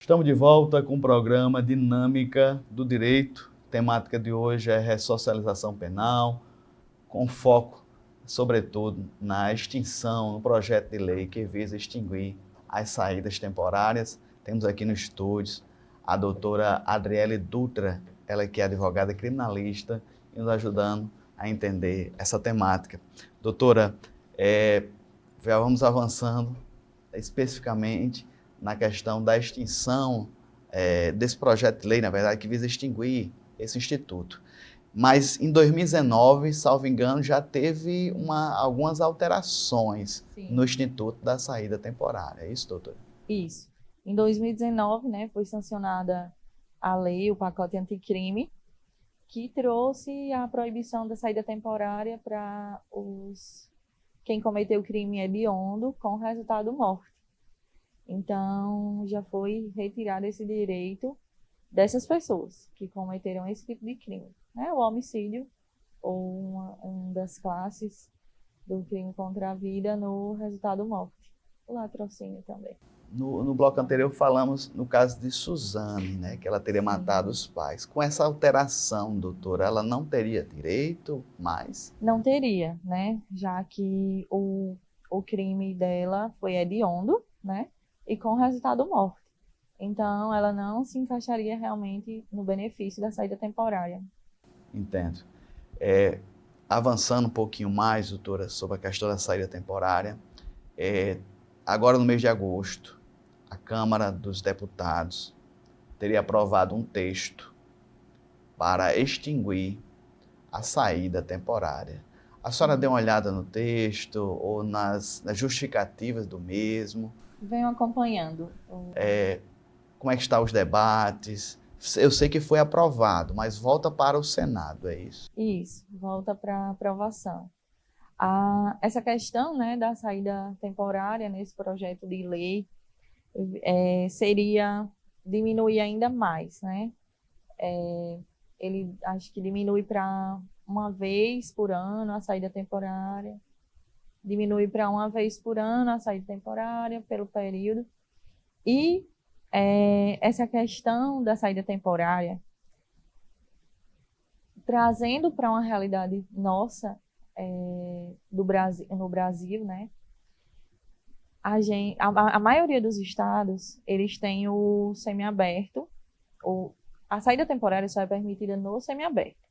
Estamos de volta com o programa Dinâmica do Direito. A temática de hoje é ressocialização penal, com foco, sobretudo, na extinção, no projeto de lei que visa extinguir as saídas temporárias. Temos aqui no estúdio a doutora Adriele Dutra, ela que é advogada criminalista, e nos ajudando a entender essa temática. Doutora, já vamos avançando especificamente na questão da extinção desse projeto de lei, na verdade, que visa extinguir esse instituto. Mas em 2019, salvo engano, já teve algumas alterações no Instituto da Saída Temporária. É isso, doutora? Isso. Em 2019, né, foi sancionada a lei, o pacote anticrime, que trouxe a proibição da saída temporária para quem cometeu crime hediondo com resultado morte. Então, já foi retirado esse direito dessas pessoas que cometeram esse tipo de crime, né? O homicídio ou uma das classes do crime contra a vida no resultado morte. O latrocínio também. No bloco anterior falamos no caso de Suzane, né, que ela teria matado os pais. Com essa alteração, doutora, ela não teria direito mais? Não teria, né? Já que o crime dela foi hediondo, né? E com resultado morte. Então, ela não se encaixaria realmente no benefício da saída temporária. Entendo. Avançando um pouquinho mais, doutora, sobre a questão da saída temporária, agora no mês de agosto, a Câmara dos Deputados teria aprovado um texto para extinguir a saída temporária. A senhora deu uma olhada no texto ou nas justificativas do mesmo? Venho acompanhando. Como é que estão os debates? Eu sei que foi aprovado, mas volta para o Senado, é isso? Isso, volta para aprovação. Essa questão, né, da saída temporária nesse projeto de lei seria diminuir ainda mais, né? Ele acho que diminui para uma vez por ano a saída temporária, diminui para uma vez por ano a saída temporária pelo período. E essa questão da saída temporária, trazendo para uma realidade nossa do Brasil, no Brasil, né? A maioria dos estados, eles têm o semiaberto, a saída temporária só é permitida no semiaberto.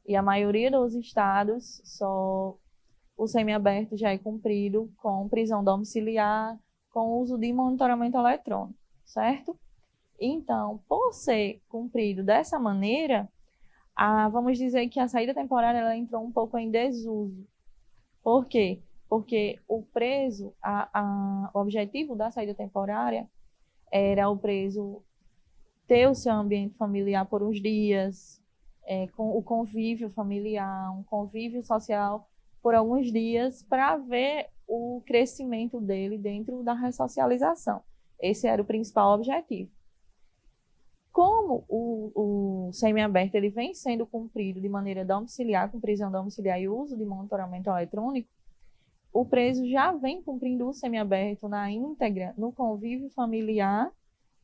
E a maioria dos estados, só o semiaberto já é cumprido com prisão domiciliar, com uso de monitoramento eletrônico, certo? Então, por ser cumprido dessa maneira, vamos dizer que a saída temporária ela entrou um pouco em desuso. Por quê? Porque o preso, o objetivo da saída temporária era o preso ter o seu ambiente familiar por uns dias, com o convívio familiar, um convívio social por alguns dias, para ver o crescimento dele dentro da ressocialização. Esse era o principal objetivo. Como o semiaberto ele vem sendo cumprido de maneira domiciliar, com prisão domiciliar e uso de monitoramento eletrônico, o preso já vem cumprindo o semiaberto na íntegra, no convívio familiar,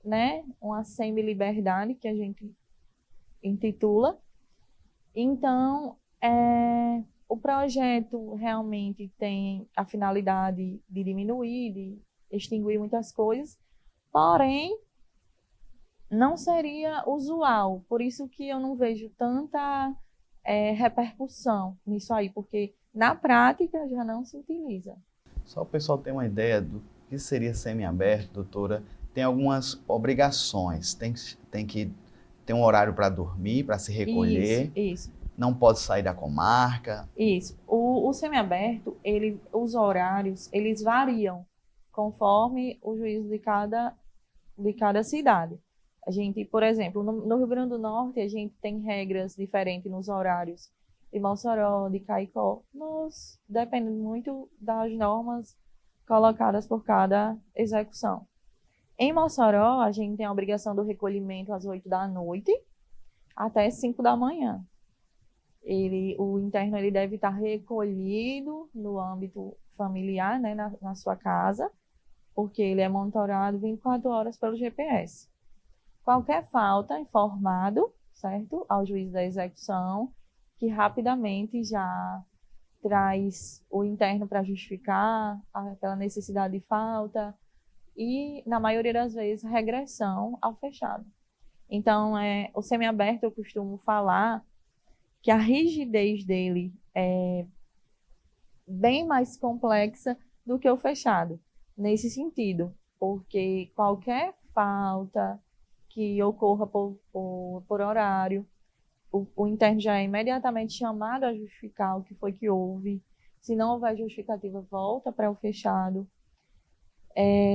né? Uma semi-liberdade, que a gente intitula. Então, o projeto realmente tem a finalidade de diminuir, de extinguir muitas coisas, porém, não seria usual. Por isso que eu não vejo tanta repercussão nisso aí, porque na prática já não se utiliza. Só o pessoal ter uma ideia do que seria semiaberto, doutora, tem algumas obrigações. Tem que ter um horário para dormir, para se recolher. Isso. Não pode sair da comarca. Isso. O semiaberto, os horários, eles variam conforme o juízo de cada cidade. A gente, por exemplo, no Rio Grande do Norte, a gente tem regras diferentes nos horários de Mossoró, de Caicó. Depende muito das normas colocadas por cada execução. Em Mossoró, a gente tem a obrigação do recolhimento às 8 da noite até 5 da manhã. O interno ele deve estar recolhido no âmbito familiar, né, na sua casa, porque ele é monitorado 24 horas pelo GPS. qualquer falta informado, certo, ao juiz da execução, que rapidamente já traz o interno para justificar aquela necessidade de falta e, na maioria das vezes, regressão ao fechado. Então, o semiaberto, eu costumo falar que a rigidez dele é bem mais complexa do que o fechado, nesse sentido, porque qualquer falta que ocorra por horário, o interno já é imediatamente chamado a justificar o que foi que houve. Se não houver justificativa, volta para o fechado.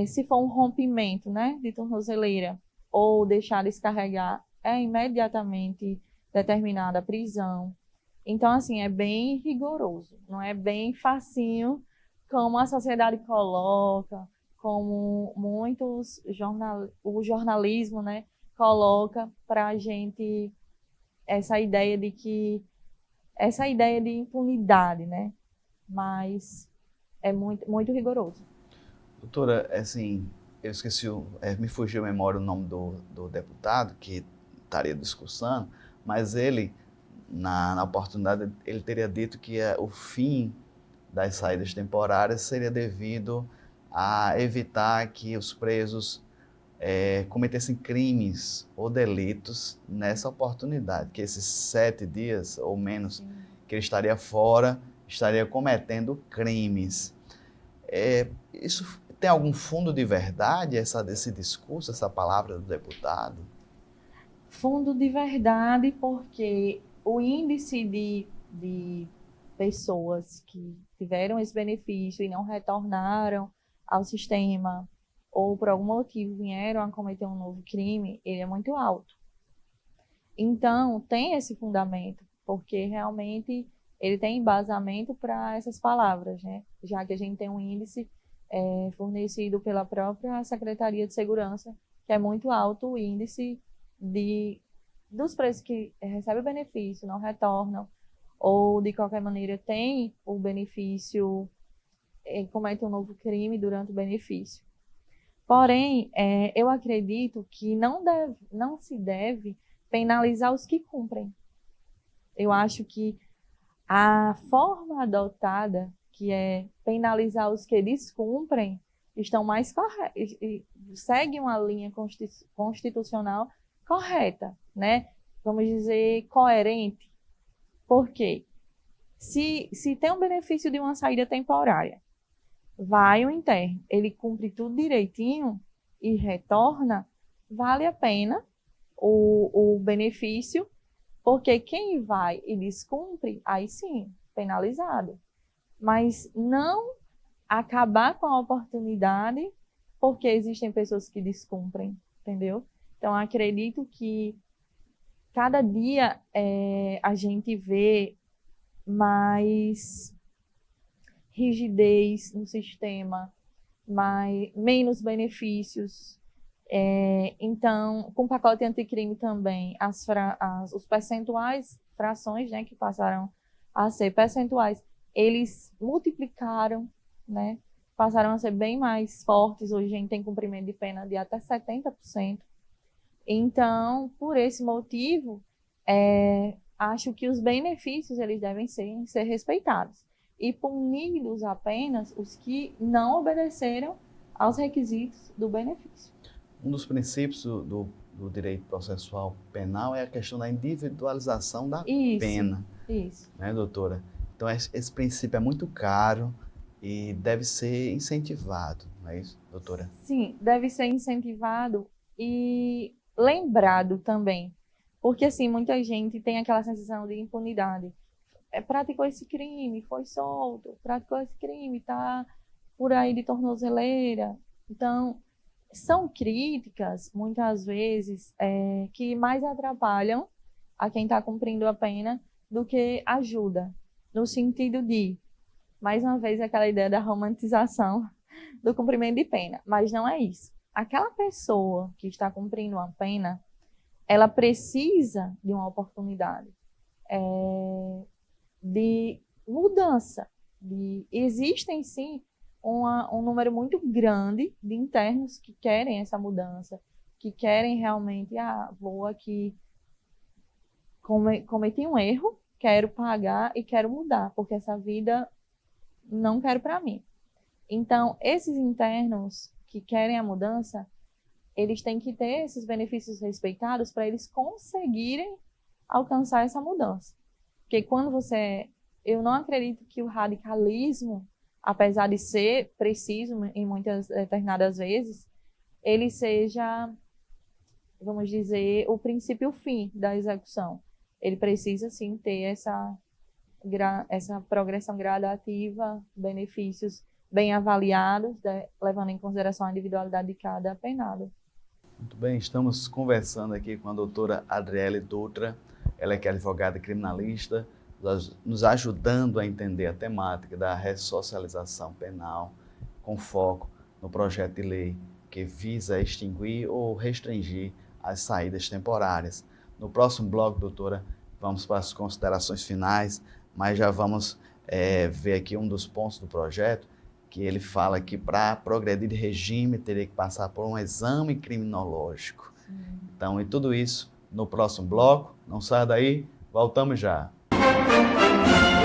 Se for um rompimento, né, de tornozeleira ou deixar descarregar, é imediatamente determinada a prisão. Então, assim, é bem rigoroso, não é bem facinho como a sociedade coloca, como o jornalismo, né, coloca para a gente essa ideia de impunidade, né? Mas é muito, muito rigoroso. Doutora, assim, eu esqueci, me fugiu a memória o nome do deputado que estaria discussando, mas ele, na oportunidade, ele teria dito que o fim das saídas temporárias seria devido a evitar que os presos cometessem crimes ou delitos nessa oportunidade, que esses 7 dias ou menos que ele estaria fora, estaria cometendo crimes. Isso tem algum fundo de verdade, esse discurso, essa palavra do deputado? Fundo de verdade, porque o índice de pessoas que tiveram esse benefício e não retornaram ao sistema, ou por algum motivo vieram a cometer um novo crime, ele é muito alto. Então, tem esse fundamento, porque realmente ele tem embasamento para essas palavras, né? Já que a gente tem um índice fornecido pela própria Secretaria de Segurança, que é muito alto o índice dos presos que recebem o benefício, não retornam, ou de qualquer maneira tem o benefício, comete um novo crime durante o benefício. Porém, eu acredito que não se deve penalizar os que cumprem. Eu acho que a forma adotada, que é penalizar os que descumprem, estão mais segue uma linha constitucional correta, né? Vamos dizer, coerente. Por quê? Se tem um benefício de uma saída temporária, vai o interno, ele cumpre tudo direitinho e retorna, vale a pena o benefício, porque quem vai e descumpre, aí sim, penalizado. Mas não acabar com a oportunidade porque existem pessoas que descumprem, entendeu? Então, acredito que cada dia a gente vê mais rigidez no sistema, menos benefícios. Então, com o pacote anticrime também, os percentuais, frações, né, que passaram a ser percentuais, eles multiplicaram, né, passaram a ser bem mais fortes. Hoje a gente tem cumprimento de pena de até 70%. Então, por esse motivo, acho que os benefícios eles devem ser respeitados e punidos apenas os que não obedeceram aos requisitos do benefício. Um dos princípios do direito processual penal é a questão da individualização da pena. Isso. Né, doutora? Então, esse princípio é muito caro e deve ser incentivado, não é isso, doutora? Sim, deve ser incentivado e lembrado também. Porque, assim, muita gente tem aquela sensação de impunidade. Praticou esse crime, foi solto, praticou esse crime, tá por aí de tornozeleira. Então, são críticas, muitas vezes, que mais atrapalham a quem está cumprindo a pena do que ajuda, no sentido de, mais uma vez, aquela ideia da romantização do cumprimento de pena. Mas não é isso. Aquela pessoa que está cumprindo uma pena, ela precisa de uma oportunidade de mudança. Existem, sim, um número muito grande de internos que querem essa mudança, que querem realmente, vou aqui, cometi um erro, quero pagar e quero mudar, porque essa vida não quero para mim. Então, esses internos que querem a mudança, eles têm que ter esses benefícios respeitados para eles conseguirem alcançar essa mudança. Porque quando eu não acredito que o radicalismo, apesar de ser preciso em muitas determinadas vezes, ele seja, vamos dizer, o princípio fim da execução. Ele precisa, sim, ter essa progressão gradativa, benefícios bem avaliados, levando em consideração a individualidade de cada penado. Muito bem, estamos conversando aqui com a doutora Adriele Dutra, ela que é advogada criminalista, nos ajudando a entender a temática da ressocialização penal, com foco no projeto de lei que visa extinguir ou restringir as saídas temporárias. No próximo bloco, doutora, vamos para as considerações finais, mas já vamos ver aqui um dos pontos do projeto, que ele fala que para progredir de regime teria que passar por um exame criminológico. Então, e tudo isso no próximo bloco. Não saia daí, voltamos já.